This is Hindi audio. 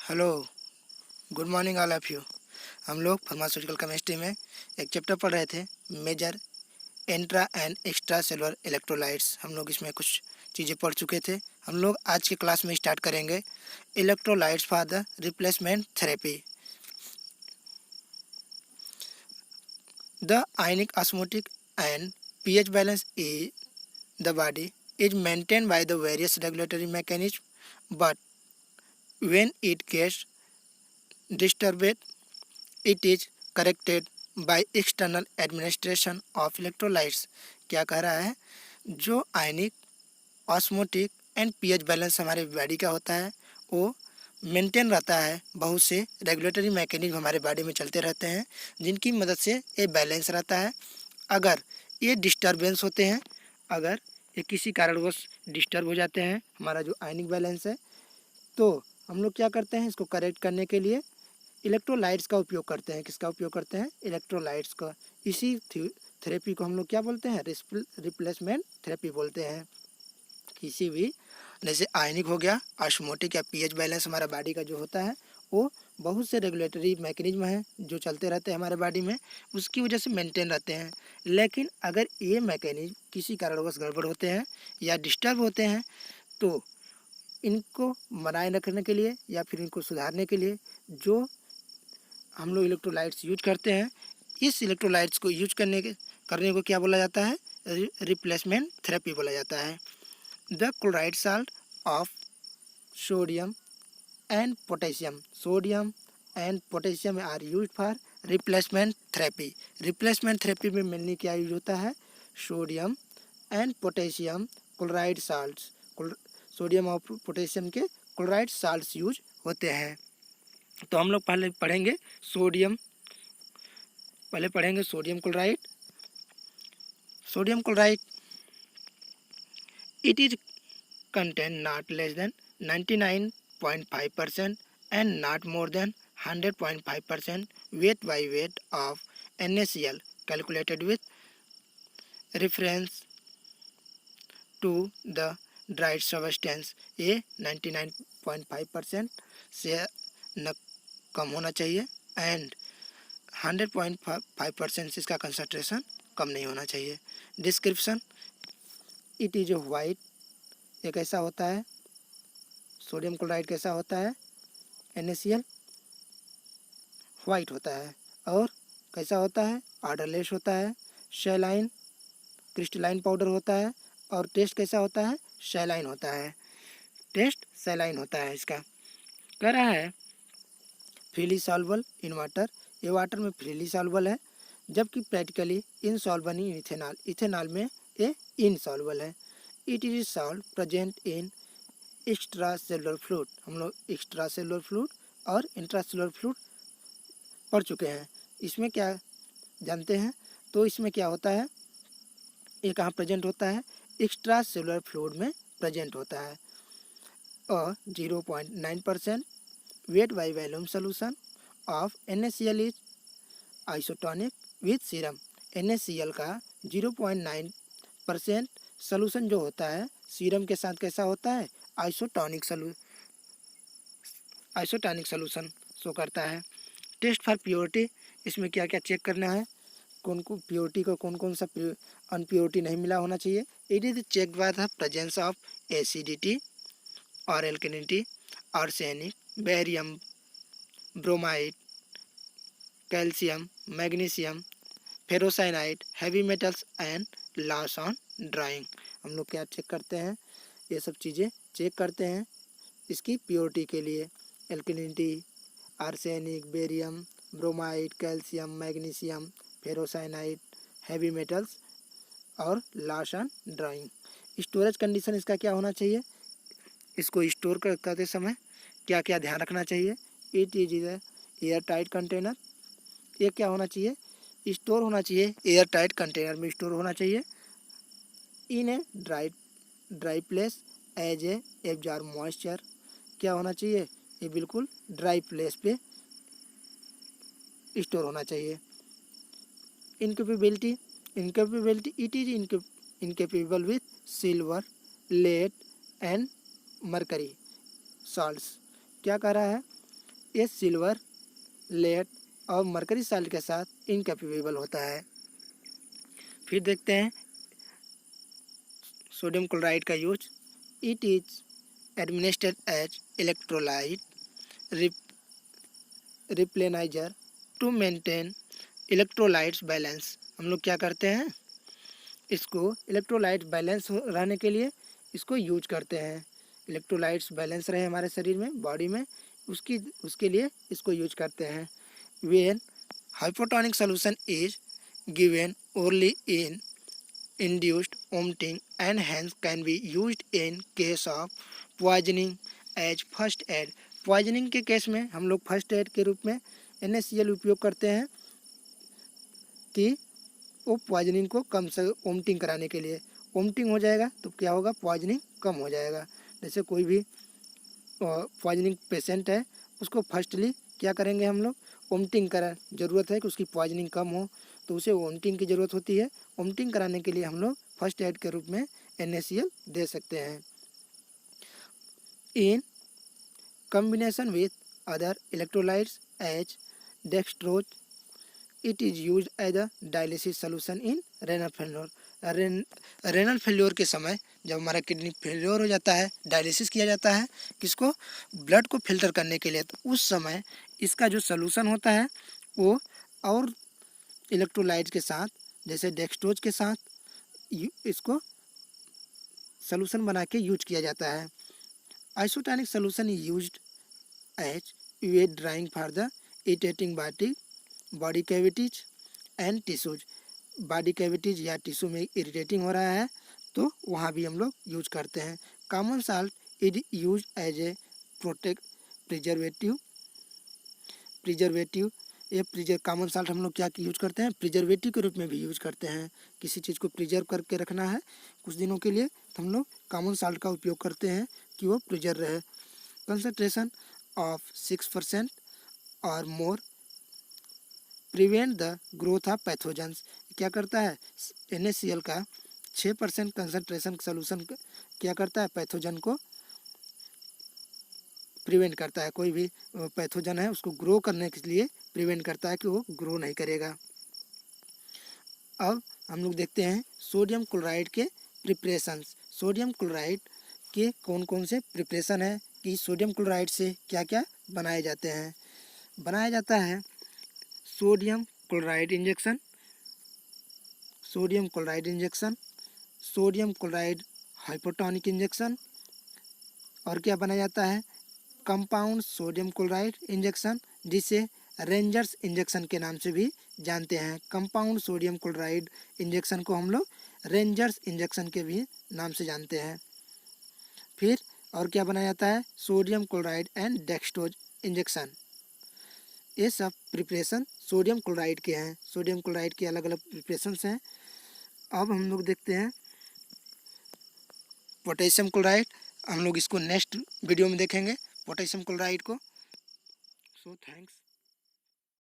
Hello, good morning all of you. हम लोग फार्मास्यूटिकल केमिस्ट्री में एक चैप्टर पढ़ रहे थे, major intra and extra cellular electrolytes. हम लोग इसमें कुछ चीज़ें पढ़ चुके थे। हम लोग आज की क्लास में स्टार्ट करेंगे electrolytes for the replacement therapy. The ionic osmotic and pH balance in the body is maintained by the various regulatory mechanisms, but when it gets disturbed, it is corrected by external administration of electrolytes। क्या कह रहा है, जो आयनिक ऑस्मोटिक एंड पीएच बैलेंस हमारे बॉडी का होता है वो मेंटेन रहता है। बहुत से रेगुलेटरी मैकेनिज्म हमारे बॉडी में चलते रहते हैं जिनकी मदद से ये बैलेंस रहता है। अगर ये डिस्टर्बेंस होते हैं, अगर ये किसी कारणवश डिस्टर्ब हो जाते हैं हमारा जो आयनिक बैलेंस है, तो हम लोग क्या करते हैं, इसको करेक्ट करने के लिए इलेक्ट्रोलाइट्स का उपयोग करते हैं। किसका उपयोग करते हैं? इलेक्ट्रोलाइट्स का। इसी थेरेपी को हम लोग क्या बोलते हैं? रिप्लेसमेंट थेरेपी बोलते हैं। किसी भी, जैसे आयनिक हो गया, ऑस्मोटिक या पीएच बैलेंस हमारा बॉडी का जो होता है वो बहुत से रेगुलेटरी मैकेनिज्म हैं जो चलते रहते हैं हमारे बॉडी में, उसकी वजह से मेंटेन रहते हैं। लेकिन अगर ये मैकेनिज्म किसी कारणवश गड़बड़ होते हैं या डिस्टर्ब होते हैं, तो इनको बनाए रखने के लिए या फिर इनको सुधारने के लिए जो हम लोग इलेक्ट्रोलाइट्स यूज करते हैं, इस इलेक्ट्रोलाइट्स को यूज करने को क्या बोला जाता है? रिप्लेसमेंट थेरेपी बोला जाता है। The chloride salt of sodium and potassium, sodium and potassium are use for replacement therapy. Replacement therapy में मेनली क्या यूज होता है? Sodium and potassium chloride salts, sodium और पोटेशियम के क्लोराइड साल्ट्स यूज होते हैं। तो हम लोग पहले पढ़ेंगे sodium, sodium chloride. Sodium chloride, it is contain not less than 99.5% and not more than 100.5% weight by weight of NaCl calculated with reference to the dried substance। ये 99.5% से न कम होना चाहिए एंड 100.5% से इसका कंसंट्रेशन कम नहीं होना चाहिए। डिस्क्रिप्शन, इट इज वाइट, ये कैसा होता है? सोडियम क्लोराइड कैसा होता है? NaCl वाइट होता है। और कैसा होता है? ऑर्डरलेस होता है, सैलाइन क्रिस्टलाइन पाउडर होता है। और टेस्ट कैसा होता है? सैलाइन होता है, टेस्ट सैलाइन होता है इसका। कह रहा है फ्रीली सॉल्युबल इन वाटर, ये वाटर में फ्रीली सॉल्युबल है, जबकि practically insoluble in ethanol, ethanol में ये इनसॉल्युबल है। It is salt present in extra cellular fluid. हम लोग एक्स्ट्रा सेलुलर फ्लूइड और इंट्रा सेलुलर फ्लूइड पढ़ चुके हैं। इसमें क्या जानते हैं? तो इसमें क्या होता है, ये कहाँ प्रेजेंट होता है? एक्स्ट्रा सेलुलर फ्लूइड में प्रेजेंट होता है। और 0.9% weight by volume solution of NaCl is isotonic with serum. NaCl का 0.9% सोल्यूशन जो होता है सीरम के साथ कैसा होता है? आइसोटोनिक सोल्यूशन शो करता है। टेस्ट फॉर प्योरिटी, इसमें क्या क्या चेक करना है, कौन कौन प्योरिटी को कौन कौन सा अनप्योरिटी नहीं मिला होना चाहिए। It is check by the presence of acidity और alkalinity, arsenic, barium, bromide, calcium, magnesium, ferrocyanide, heavy metals and loss on drying. हम लोग क्या चेक करते हैं? ये सब चीज़ें चेक करते हैं इसकी प्योरिटी के लिए। Alkalinity, arsenic, barium, bromide, calcium, magnesium, ferrocyanide, heavy metals और loss on drying. Storage condition इसका क्या होना चाहिए? इसको स्टोर करते समय क्या क्या ध्यान रखना चाहिए? It is air tight container, ये क्या होना चाहिए? स्टोर होना चाहिए, एयर टाइट कंटेनर में स्टोर होना चाहिए। In a dry place as a absorb moisture, क्या होना चाहिए? ये बिल्कुल ड्राई प्लेस पे स्टोर होना चाहिए। Incapability, it is incapable with silver, lead and mercury salts. क्या कह रहा है? ये सिल्वर, लेड और मरकरी साल्ट के साथ इनकैपेबल होता है। फिर देखते हैं सोडियम क्लोराइड का use. It is administered as electrolyte replenisher to maintain electrolytes balance. हम लोग क्या करते हैं, इसको इलेक्ट्रोलाइट्स बैलेंस रहने के लिए इसको यूज करते हैं। इलेक्ट्रोलाइट्स बैलेंस रहे हमारे शरीर में, बॉडी में, उसके लिए इसको यूज करते हैं। When hypotonic solution is given orally in induced vomiting and hence can be used in case of poisoning as first aid। Poisoning के केस में हम लोग फर्स्ट एड के रूप में NaCl उपयोग करते हैं कि वो पॉइजनिंग को कम से वोमिटिंग कराने के लिए। वोमिटिंग हो जाएगा तो क्या होगा, पॉइजनिंग कम हो जाएगा। जैसे कोई भी पॉइजनिंग पेशेंट है, उसको फर्स्टली क्या करेंगे हम लोग, वोमिटिंग करा, ज़रूरत है कि उसकी पॉइजनिंग कम हो तो उसे वोमिटिंग की ज़रूरत होती है। वोमिटिंग कराने के लिए हम लोग फर्स्ट एड के रूप में NaCl दे सकते हैं। In combination with other electrolytes as dextrose it is use as a dialysis solution in renal failure. Renal failure के समय जब हमारा किडनी फेल्योर हो जाता है, डायलिसिस किया जाता है किसको, ब्लड को फिल्टर करने के लिए, तो उस समय इसका जो सोल्यूशन होता है वो और इलेक्ट्रोलाइट के साथ, जैसे डेक्सट्रोज के साथ इसको सोल्यूशन बना के यूज किया जाता है। Isotonic solution is used as wet dressing for the irritating body cavities and tissues. Body cavities या टिश्यू में इरिटेटिंग हो रहा है तो वहाँ भी हम लोग यूज करते हैं। Common salt is use as a preservative. ये कॉमन साल्ट हम लोग क्या यूज करते हैं, प्रिजर्वेटिव के रूप में भी यूज करते हैं। किसी चीज़ को प्रिजर्व करके रखना है कुछ दिनों के लिए तो हम लोग कॉमन साल्ट का उपयोग करते हैं कि वो प्रिजर्व रहे। कंसंट्रेशन ऑफ 6% और more prevent the growth of pathogens. क्या करता है, NaCl का 6% कंसंट्रेशन सोल्यूशन क्या करता है, पैथोजन को प्रिवेंट करता है। कोई भी पैथोजन है उसको ग्रो करने के लिए प्रिवेंट करता है कि वो ग्रो नहीं करेगा। अब हम लोग देखते हैं सोडियम क्लोराइड के प्रिपरेशंस। सोडियम क्लोराइड के कौन कौन से प्रिपरेशन है कि सोडियम क्लोराइड से क्या क्या बनाए जाते हैं। बनाया जाता है sodium chloride injection, sodium chloride injection, sodium chloride hypotonic injection, और क्या बनाया जाता है कंपाउंड सोडियम क्लोराइड इंजेक्शन, जिसे रेंजर्स इंजेक्शन के नाम से भी जानते हैं। कंपाउंड सोडियम क्लोराइड इंजेक्शन को हम लोग रेंजर्स इंजेक्शन के भी नाम से जानते हैं। फिर और क्या बनाया जाता है sodium chloride and dextrose injection. ये सब प्रिपरेशन सोडियम क्लोराइड के हैं। सोडियम क्लोराइड के अलग अलग प्रिपरेशंस हैं। अब हम लोग देखते हैं पोटेशियम क्लोराइड। हम लोग इसको नेक्स्ट वीडियो में देखेंगे पोटेशियम क्लोराइड को। So thanks.